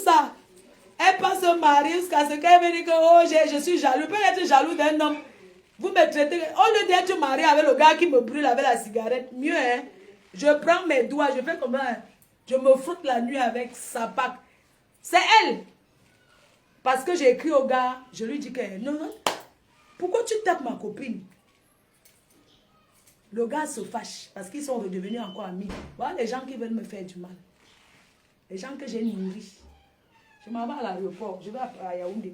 ça. Elle peut se marier jusqu'à ce qu'elle me dise que oh, je suis jaloux. Peut être jaloux d'un homme. Vous me traitez, au lieu d'être marié avec le gars qui me brûle avec la cigarette, mieux, hein. Je prends mes doigts, je fais comme ça. Je me frotte la nuit avec sa patte. C'est elle. Parce que j'ai écrit au gars, je lui dis que non, non. Pourquoi tu tapes ma copine? Le gars se fâche parce qu'ils sont redevenus encore amis. Voilà les gens qui veulent me faire du mal. Les gens que j'ai nourris. Je m'en vais à l'aéroport, je vais à Yaoundé.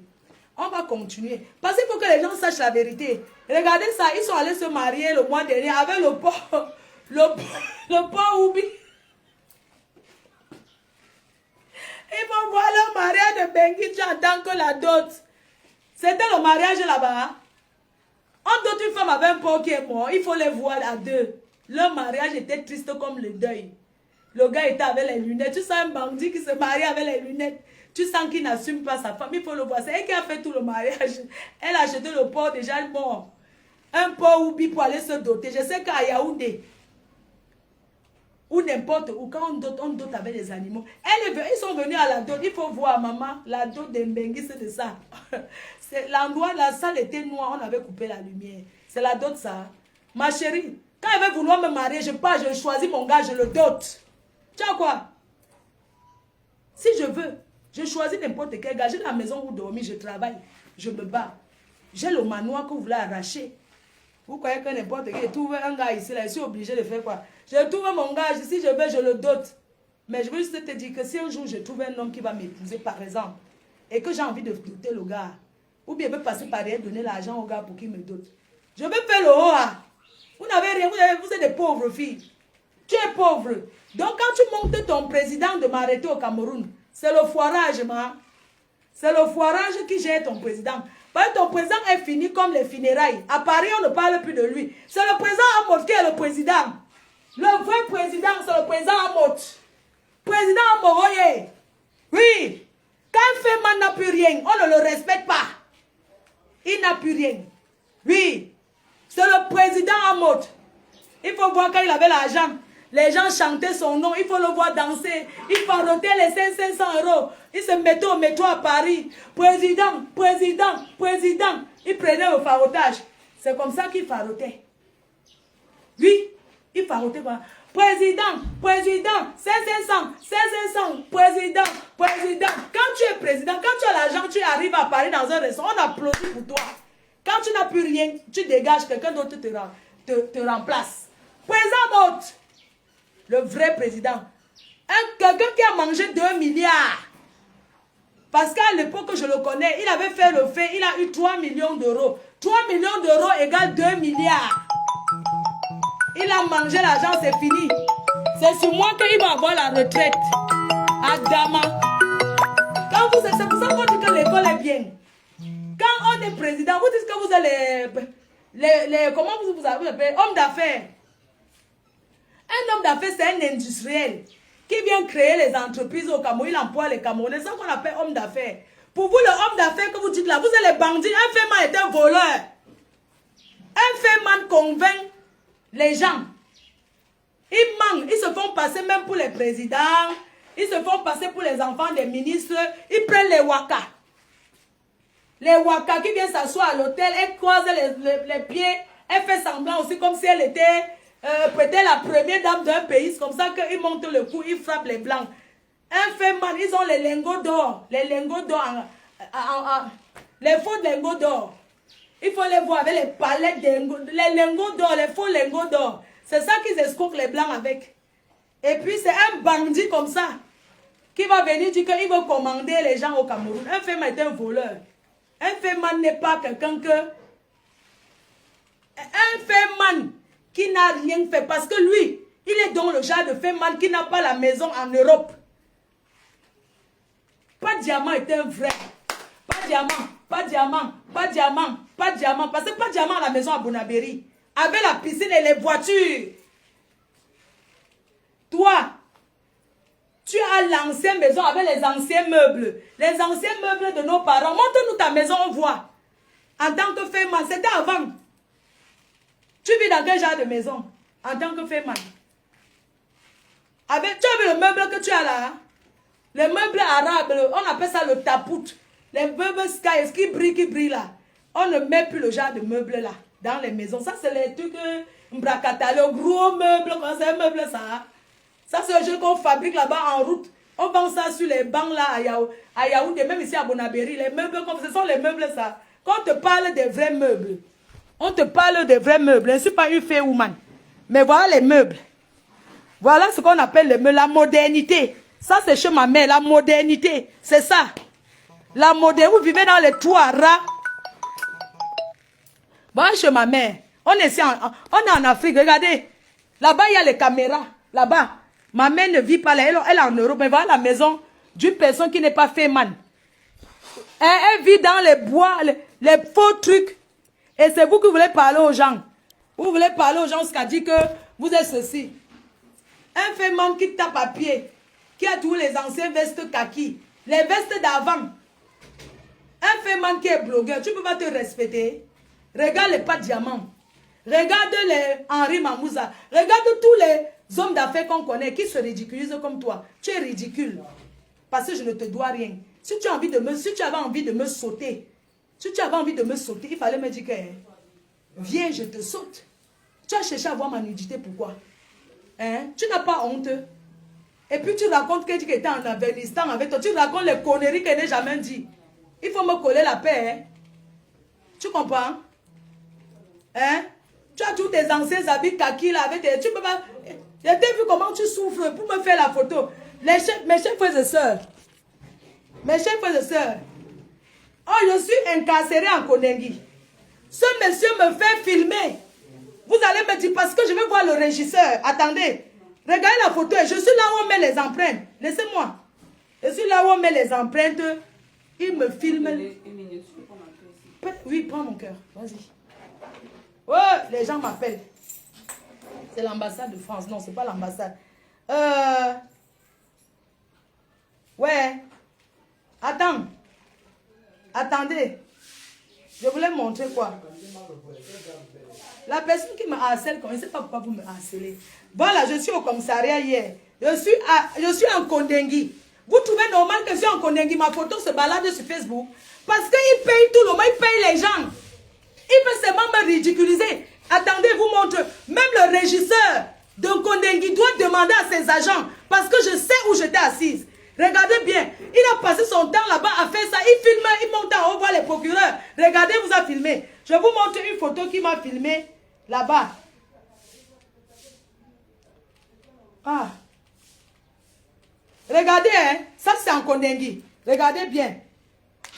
On va continuer. Parce qu'il faut que les gens sachent la vérité. Regardez ça, ils sont allés se marier le mois dernier avec le pauvre Oubi. Ils vont voir le mariage de Benguichi en tant que la dot. C'était le mariage là-bas. On dote une femme avec un pauvre qui est mort. Il faut les voir à deux. Le mariage était triste comme le deuil. Le gars était avec les lunettes. Tu sens un bandit qui se marie avec les lunettes. Tu sens qu'il n'assume pas sa femme. Il faut le voir. C'est elle qui a fait tout le mariage. Elle a acheté le porc déjà mort. Un porc Oubi pour aller se doter. Je sais qu'à Yaoundé, ou n'importe où, quand on dote avec les animaux. Ils sont venus à la dot. Il faut voir, maman, la dot de Mbengi, c'est de ça. L'endroit, la salle était noire, on avait coupé la lumière. C'est la dot, ça. Ma chérie, quand elle veut vouloir me marier, je pars, je choisis mon gars, je le dote. Tu vois quoi? Si je veux, je choisis n'importe quel gars. J'ai la maison où dormir, je travaille, je me bats. J'ai le manoir que vous voulez arracher. Vous croyez que n'importe qui trouve un gars ici, là, je suis obligé de faire quoi? Je trouve mon gars, si je veux, je le dote. Mais je veux juste te dire que si un jour je trouve un homme qui va m'épouser, par exemple, et que j'ai envie de doter le gars, ou bien il peut passer par derrière, donner l'argent au gars pour qu'il me dote. Je veux faire le haut. Vous n'avez rien, vous êtes des pauvres filles. Tu es pauvre. Donc quand tu montes ton président de m'arrêter au Cameroun, c'est le foirage, ma. C'est le foirage qui gère ton président. Parce que ton président est fini comme les funérailles. À Paris, on ne parle plus de lui. C'est le président Amot qui est le président. Le vrai président, c'est le président Amot. Président Amoroye. Oui. Quand Feman n'a plus rien, on ne le respecte pas. Il n'a plus rien. Oui. C'est le président Amot. Il faut voir quand il avait l'argent. Les gens chantaient son nom. Il faut le voir danser. Il farotait les 500 euros. Il se mettait au métro à Paris. Président, président, président. Il prenait le farotage. C'est comme ça qu'il farotait. Oui, il farotait quoi? Président, président, 500, 500, président, président. Quand tu es président, quand tu as l'argent, tu arrives à Paris dans un restaurant, on applaudit pour toi. Quand tu n'as plus rien, tu dégages, quelqu'un d'autre te remplace. Président Mott, le vrai président. Quelqu'un qui a mangé 2 milliards. Parce qu'à l'époque, je le connais, il avait fait le fait, il a eu 3 millions d'euros. 3 millions d'euros égale 2 milliards. Il a mangé l'argent, c'est fini. C'est sur moi qu'il va avoir la retraite. Adama. C'est pour ça qu'on dit que l'école est bien. Quand on est président, vous dites que vous êtes comment vous appelez, homme d'affaires. Un homme d'affaires, c'est un industriel qui vient créer les entreprises au Cameroun. Il emploie les Camerounais. C'est ça qu'on appelle homme d'affaires. Pour vous, le homme d'affaires que vous dites là, vous êtes les bandits. Un Feman est un voleur. Un Feman convainc les gens. Ils mentent. Ils se font passer même pour les présidents. Ils se font passer pour les enfants des ministres. Ils prennent les waka. Les waka qui viennent s'asseoir à l'hôtel. Elle croise les pieds. Elle fait semblant aussi comme si elle était peut-être la première dame d'un pays. C'est comme ça qu'ils montent le cou. Ils frappent les blancs. Un Feman, ils ont les lingots d'or. Les lingots d'or. Les faux lingots d'or. Il faut les voir avec les palettes de les lingots d'or, les faux lingots d'or. C'est ça qu'ils escroquent les blancs avec. Et puis c'est un bandit comme ça qui va venir dire qu'il veut commander les gens au Cameroun. Un Feman est un voleur. Un Feman n'est pas quelqu'un que... Un Feman qui n'a rien fait. Parce que lui, il est dans le genre de Feman qui n'a pas la maison en Europe. Pas Diamant est un vrai. Pas Diamant, pas Diamant, pas Diamant, pas Diamant. Parce que pas Diamant à la maison à Bonabéry. Avec la piscine et les voitures. Toi, tu as l'ancienne maison avec les anciens meubles. Les anciens meubles de nos parents. Montre-nous ta maison, on voit. En tant que Feman, c'était avant. Tu vis dans quel genre de maison? En tant que Feman. Tu as vu le meuble que tu as là? Les meubles arabes, on appelle ça le tapout. Les meubles sky, qui brillent là. On ne met plus le genre de meubles là dans les maisons. Ça, c'est les trucs, Mbrakata, le gros meuble, c'est un meuble ça. Ça, c'est le jeu qu'on fabrique là-bas en route. On vend ça sur les bancs là à Yaoundé, même ici à Bonabéry. Les meubles, ce sont les meubles ça. Quand on te parle des vrais meubles, on te parle des vrais meubles. Je ne suis pas une fée woman. Mais voilà les meubles. Voilà ce qu'on appelle la modernité. Ça, c'est chez ma mère, la modernité. C'est ça. La modernité. Vous vivez dans les toits rats. Voilà chez ma mère. On est ici, on est en Afrique. Regardez. Là-bas, il y a les caméras. Là-bas. Ma mère ne vit pas là. Elle est en Europe. Mais voilà la maison d'une personne qui n'est pas féman. Elle vit dans les bois, les faux trucs. Et c'est vous qui voulez parler aux gens. Vous voulez parler aux gens ce qu'a dit que vous êtes ceci. Un féman qui tape à pied. Qui a tous les anciens vestes kaki. Les vestes d'avant. Un féman qui est blogueur. Tu ne peux pas te respecter. Regarde les pas diamants. Regarde les Henri Mamouza. Regarde tous les hommes d'affaires qu'on connaît qui se ridiculisent comme toi. Tu es ridicule. Parce que je ne te dois rien. Si tu avais envie de me sauter, il fallait me dire que viens, je te saute. Tu as cherché à voir ma nudité, pourquoi? Hein? Tu n'as pas honte. Et puis tu racontes que tu étais en Afghanistan avec toi. Tu racontes les conneries qu'elle n'a jamais dit. Il faut me coller la paix. Hein? Tu comprends? Hein? Tu as tous tes anciens habits kaki là avec tes... Tu peux pas... J'ai vu comment tu souffres pour me faire la photo. Mes chers frères et sœurs. Mes chers frères et sœurs. Oh, je suis incarcéré en Kondengi. Ce monsieur me fait filmer. Vous allez me dire, parce que je vais voir le régisseur. Attendez. Regardez la photo. Je suis là où on met les empreintes. Laissez-moi. Je suis là où on met les empreintes. Il me filme. Oui, prends mon cœur. Vas-y. Oh, les gens m'appellent. C'est l'ambassade de France. Non, c'est pas l'ambassade. Ouais. Attends. Attendez. Je voulais montrer quoi? La personne qui me harcèle, je ne sais pas pourquoi vous me harcelez. Voilà, je suis au commissariat hier. Je suis en Kondengi. Vous trouvez normal que je suis en Kondengi, ma photo se balade sur Facebook? Parce qu'il paye tout le monde, il paye les gens. Il peut seulement me ridiculiser. Attendez, vous montre. Même le régisseur de Kondengi doit demander à ses agents. Parce que je sais où j'étais assise. Regardez bien. Il a passé son temps là-bas à faire ça. Il filme, il monte en haut voir les procureurs. Regardez, vous a filmé. Je vous montre une photo qui m'a filmé là-bas. Ah. Regardez, hein. Ça c'est en Kondengi. Regardez bien.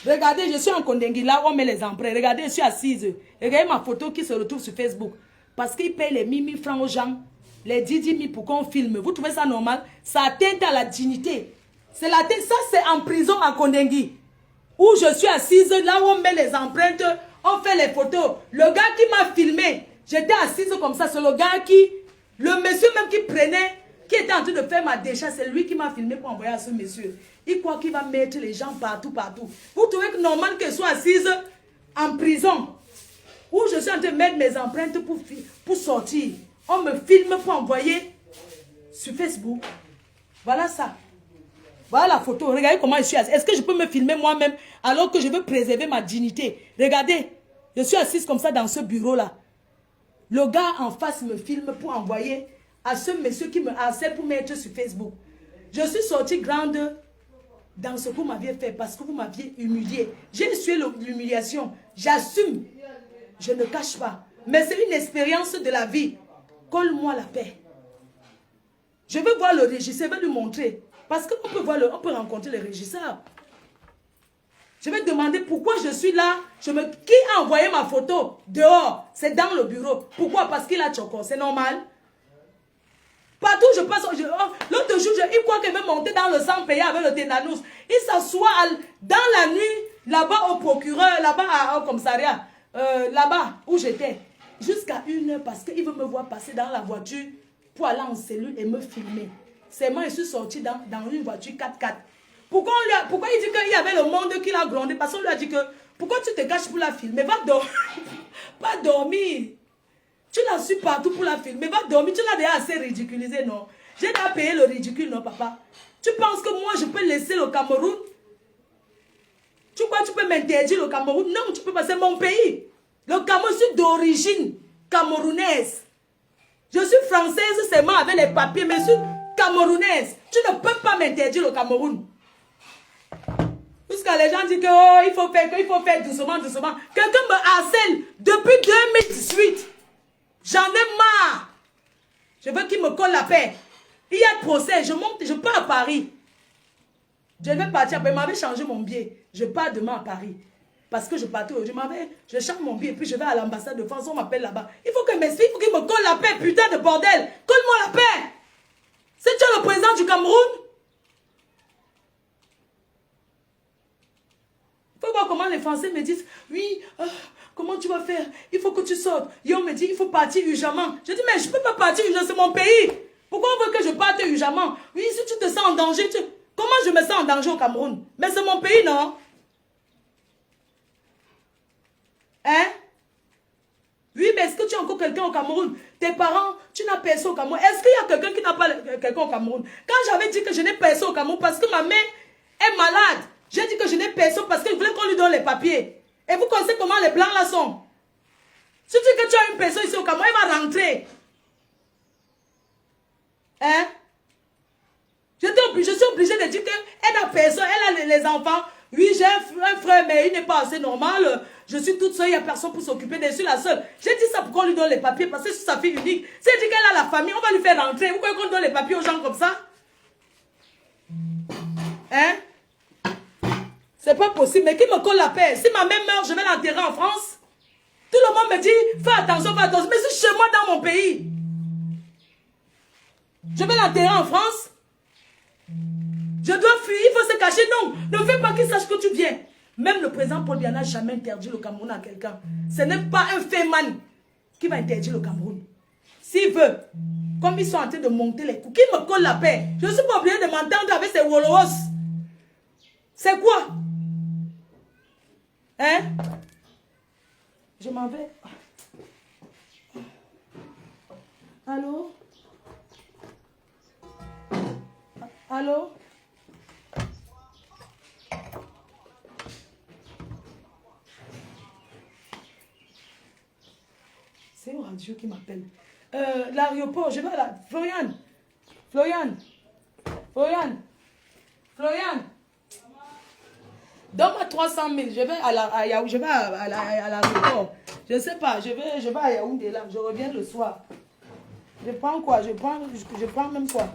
Regardez, je suis en Kondengi, là où on met les empreintes. Regardez, je suis assise. Regardez ma photo qui se retrouve sur Facebook. Parce qu'ils payent les 1000 francs aux gens. Les 10 000 pour qu'on filme. Vous trouvez ça normal? Ça atteint à la dignité. Ça c'est en prison à Kondengi. Où je suis assise, là où on met les empreintes, on fait les photos. Le gars qui m'a filmé, j'étais assise comme ça. C'est le gars le monsieur même qui prenait, qui était en train de faire ma décharge, c'est lui qui m'a filmé pour envoyer à ce monsieur. Il croit qu'il va mettre les gens partout, partout. Vous trouvez que normal que je sois assise en prison, où je suis en train de mettre mes empreintes pour sortir. On me filme pour envoyer sur Facebook. Voilà ça. Voilà la photo. Regardez comment je suis assise. Est-ce que je peux me filmer moi-même alors que je veux préserver ma dignité? Regardez. Je suis assise comme ça dans ce bureau-là. Le gars en face me filme pour envoyer à ce monsieur qui me harcèle pour mettre sur Facebook. Je suis sortie grande dans ce que vous m'aviez fait parce que vous m'aviez humilié. J'ai essuyé l'humiliation. J'assume. Je ne cache pas. Mais c'est une expérience de la vie. Colle-moi la paix. Je veux voir le régisseur, je vais lui montrer. Parce qu'on peut rencontrer le régisseur. Je vais demander pourquoi je suis là. Qui a envoyé ma photo dehors? C'est dans le bureau. Pourquoi? Parce qu'il a choco. C'est normal. Partout je passe. L'autre jour, il croit qu'il veut monter dans le sang payé avec le ténanus. Il s'assoit dans la nuit, là-bas au procureur, là-bas au commissariat, là-bas où j'étais. Jusqu'à 1h parce qu'il veut me voir passer dans la voiture pour aller en cellule et me filmer. C'est moi, je suis sortie dans une voiture 4x4. Pourquoi il dit qu'il y avait le monde qui l'a grondé? Parce qu'on lui a dit que, pourquoi tu te caches pour la filmer? Va dormir. Pas dormir. Tu l'as su partout pour la filmer. Va dormir. Tu l'as déjà assez ridiculisé, non? J'ai déjà payé le ridicule, non, papa? Tu penses que moi, je peux laisser le Cameroun? Tu crois que tu peux m'interdire le Cameroun? Non, tu peux pas, c'est mon pays. Le Cameroun, je suis d'origine camerounaise. Je suis française seulement avec les papiers, mais je suis camerounaise. Tu ne peux pas m'interdire le Cameroun. Puisque les gens disent que oh, il faut faire doucement, doucement. Quelqu'un me harcèle depuis 2018. J'en ai marre. Je veux qu'il me colle la paix. Il y a le procès, je monte, je pars à Paris. Je vais partir, il m'avait changé mon billet. Je pars demain à Paris. Parce que je partais, je change mon billet, puis je vais à l'ambassade de France, on m'appelle là-bas. Il faut qu'il m'explique, il faut qu'il me colle la paix, putain de bordel. Colle-moi la paix. C'est tu es le président du Cameroun? Il faut voir comment les Français me disent, oui, comment tu vas faire? Il faut que tu sortes. Yo me dit, il faut partir urgemment. Je dis, mais je ne peux pas partir urgemment, c'est mon pays. Pourquoi on veut que je parte urgemment? Oui, si tu te sens en danger, comment je me sens en danger au Cameroun? Mais c'est mon pays, non? Hein? Oui, mais est-ce que tu as encore quelqu'un au Cameroun? Tes parents, tu n'as personne au Cameroun. Est-ce qu'il y a quelqu'un qui n'a pas quelqu'un au Cameroun? Quand j'avais dit que je n'ai personne au Cameroun parce que ma mère est malade, j'ai dit que je n'ai personne parce qu'il voulait qu'on lui donne les papiers. Et vous connaissez comment les blancs là sont. Si tu dis que tu as une personne ici au Cameroun, elle va rentrer. Hein? Je suis obligée de dire qu'elle a personne, elle a les enfants. Oui, j'ai un frère, mais il n'est pas assez normal. Je suis toute seule, il n'y a personne pour s'occuper de, je suis la seule. J'ai dit ça pour qu'on lui donne les papiers, parce que c'est sa fille unique. Si elle dit qu'elle a la famille, on va lui faire rentrer. Vous croyez qu'on donne les papiers aux gens comme ça? Hein? C'est pas possible, mais qui me colle la paix? Si ma mère meurt, je vais l'enterrer en France. Tout le monde me dit, fais attention, mais c'est chez moi dans mon pays. Je vais l'enterrer en France. Je dois fuir, il faut se cacher. Non, ne fais pas qu'il sache que tu viens. Même le président Paul Biya n'a jamais interdit le Cameroun à quelqu'un. Ce n'est pas un féman qui va interdire le Cameroun. S'il veut, comme ils sont en train de monter les coups, qui me colle la paix? Je ne suis pas obligé de m'entendre avec ces Wolowos. C'est quoi? Hein? Je m'en vais. Allô? Allô? C'est une radio qui m'appelle. L'aéroport, je vais à la... Florian. Donne-moi 300 000. Je vais à l'aéroport. Je ne sais pas. Je vais à Yaoundé là. Je reviens le soir. Je prends quoi? Je prends même quoi?